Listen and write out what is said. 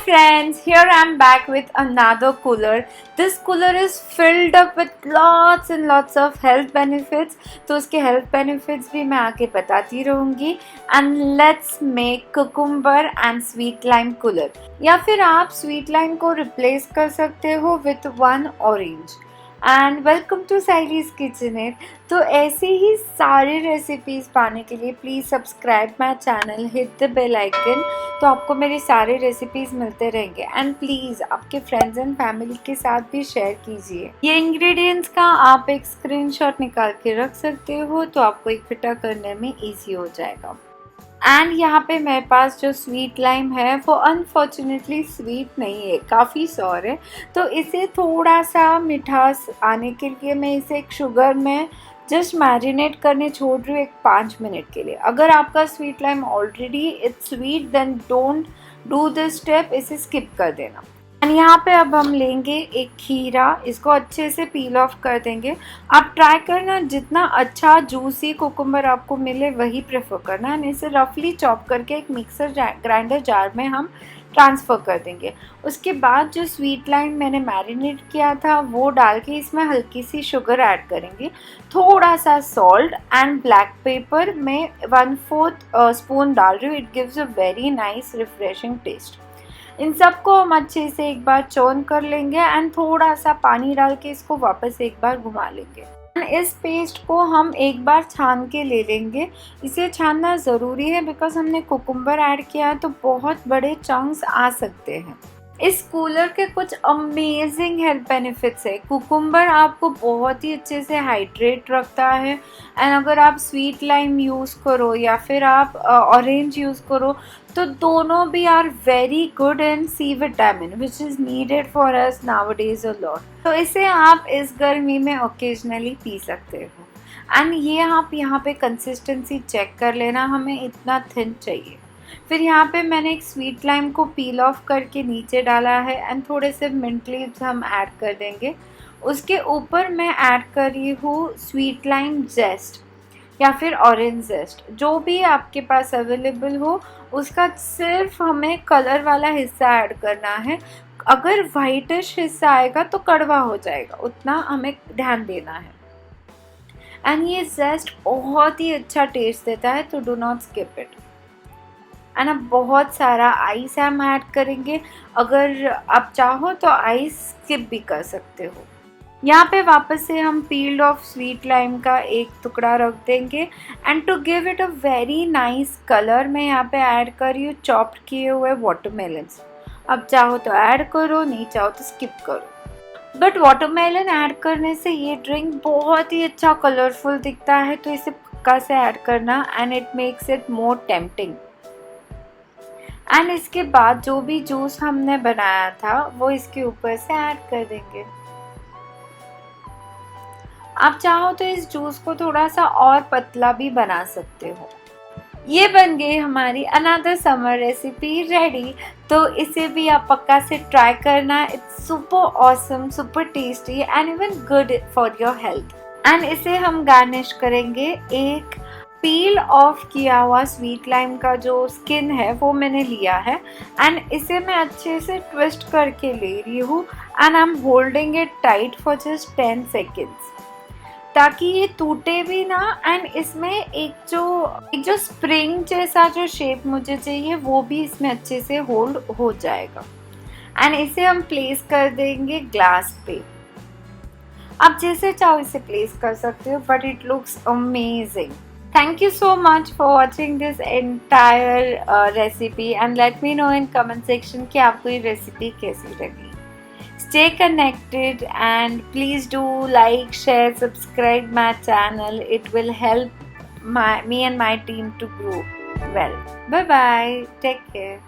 friends, here I am back with another cooler. This cooler is filled up with lots and lots of health benefits. तो उसके health benefits भी मैं आगे बताती रहूँगी. And let's make cucumber and sweet lime cooler. या फिर आप sweet lime को replace कर सकते हो with one orange. And welcome to Saili's kitchenette. तो ऐसे ही सारे रेसिपीज़ पाने के लिए please subscribe my channel, hit the bell icon, तो आपको मेरे सारे रेसिपीज़ मिलते रहेंगे. एंड प्लीज़ आपके फ्रेंड्स एंड फैमिली के साथ भी शेयर कीजिए. ये इंग्रेडिएंट्स का आप एक स्क्रीनशॉट निकाल के रख सकते हो तो आपको इकट्ठा करने में ईजी हो जाएगा. एंड यहाँ पे मेरे पास जो स्वीट लाइम है वो अनफॉर्चुनेटली स्वीट नहीं है, काफ़ी सॉर है. तो इसे थोड़ा सा मिठास आने के लिए मैं इसे एक शुगर में जस्ट मैरिनेट करने छोड़ रही हूँ 5 मिनट के लिए. अगर आपका sweet lime already it's sweet then don't do this step, इसे स्किप कर देना. एंड यहाँ पे अब हम लेंगे एक खीरा, इसको अच्छे से पील ऑफ कर देंगे. आप ट्राई करना जितना अच्छा जूसी कुकुम्बर आपको मिले वही प्रेफर करना. एंड इसे रफली चॉप करके एक मिक्सर ग्राइंडर जार में हम ट्रांसफ़र कर देंगे. उसके बाद जो स्वीट लाइम मैंने मैरिनेट किया था वो डाल के इसमें हल्की सी शुगर ऐड करेंगे, थोड़ा सा सॉल्ट एंड ब्लैक पेपर में 1/4 स्पून डाल रही हूँ. It gives a very nice refreshing taste. इन सबको हम अच्छे से एक बार चॉन कर लेंगे एंड थोड़ा सा पानी डाल के इसको वापस एक बार घुमा लेंगे. इस पेस्ट को हम एक बार छान के ले लेंगे. इसे छानना ज़रूरी है बिकॉज हमने कुकुम्बर ऐड किया है तो बहुत बड़े चंक्स आ सकते हैं. इस कूलर के कुछ अमेजिंग हेल्थ बेनिफिट्स है. कुकुम्बर आपको बहुत ही अच्छे से हाइड्रेट रखता है. एंड अगर आप स्वीट लाइम यूज़ करो या फिर आप ऑरेंज यूज़ करो तो दोनों भी are very good in C vitamin which is needed for us nowadays a lot. तो इसे आप इस गर्मी में ओकेजनली पी सकते हो. एंड ये आप यहाँ पे कंसिस्टेंसी चेक कर लेना, हमें इतना थिन चाहिए. फिर यहाँ पे मैंने एक स्वीट लाइम को पील ऑफ करके नीचे डाला है एंड थोड़े से मिंट लीव्स हम ऐड कर देंगे. उसके ऊपर मैं ऐड कर रही हूँ स्वीट लाइम जेस्ट या फिर ऑरेंज जेस्ट, जो भी आपके पास अवेलेबल हो. उसका सिर्फ हमें कलर वाला हिस्सा ऐड करना है. अगर वाइटिश हिस्सा आएगा तो कड़वा हो जाएगा, उतना हमें ध्यान देना है. एंड ये जेस्ट बहुत ही अच्छा टेस्ट देता है तो do not skip it. And अब बहुत सारा आइस हम ऐड करेंगे. अगर आप चाहो तो आइस स्किप भी कर सकते हो. यहाँ पे वापस से हम पील्ड ऑफ स्वीट लाइम का एक टुकड़ा रख देंगे. And to give it a very nice colour मैं यहाँ पे ऐड कर रही हूँ चॉप्ड किए हुए वाटरमेलन्स. अब चाहो तो ऐड करो, नहीं चाहो तो स्किप करो. बट वाटरमेलन ऐड करने से ये ड्रिंक बहुत ही अच्छा कलरफुल दिखता है तो इसे पक्का से ऐड करना and it makes it more tempting. And इसके बाद जो भी जूस हमने बनाया था वो इसके ऊपर से ऐड कर देंगे. आप चाहो तो इस जूस को थोड़ा सा और पतला भी बना सकते हो. ये बन गई हमारी अनदर समर रेसिपी रेडी. तो इसे भी आप पक्का से ट्राई करना. It's super awesome, super tasty and even good for your health. And इसे हम गार्निश करेंगे एक पील ऑफ किया हुआ स्वीट लाइम का जो स्किन है वो मैंने लिया है. एंड इसे मैं अच्छे से ट्विस्ट करके ले रही हूँ and I am holding it tight for just 10 seconds ताकि ये टूटे भी ना. एंड इसमें एक जो स्प्रिंग जैसा जो शेप मुझे चाहिए वो भी इसमें अच्छे से होल्ड हो जाएगा. एंड इसे हम प्लेस कर देंगे ग्लास पे. आप जैसे चाहो इसे प्लेस कर सकते हो but it looks amazing. Thank you so much for watching this entire recipe and let me know in comment section कि आपको ये recipe कैसी लगी. Stay connected and please do like, share, subscribe my channel. It will help me and my team to grow well. Bye bye. Take care.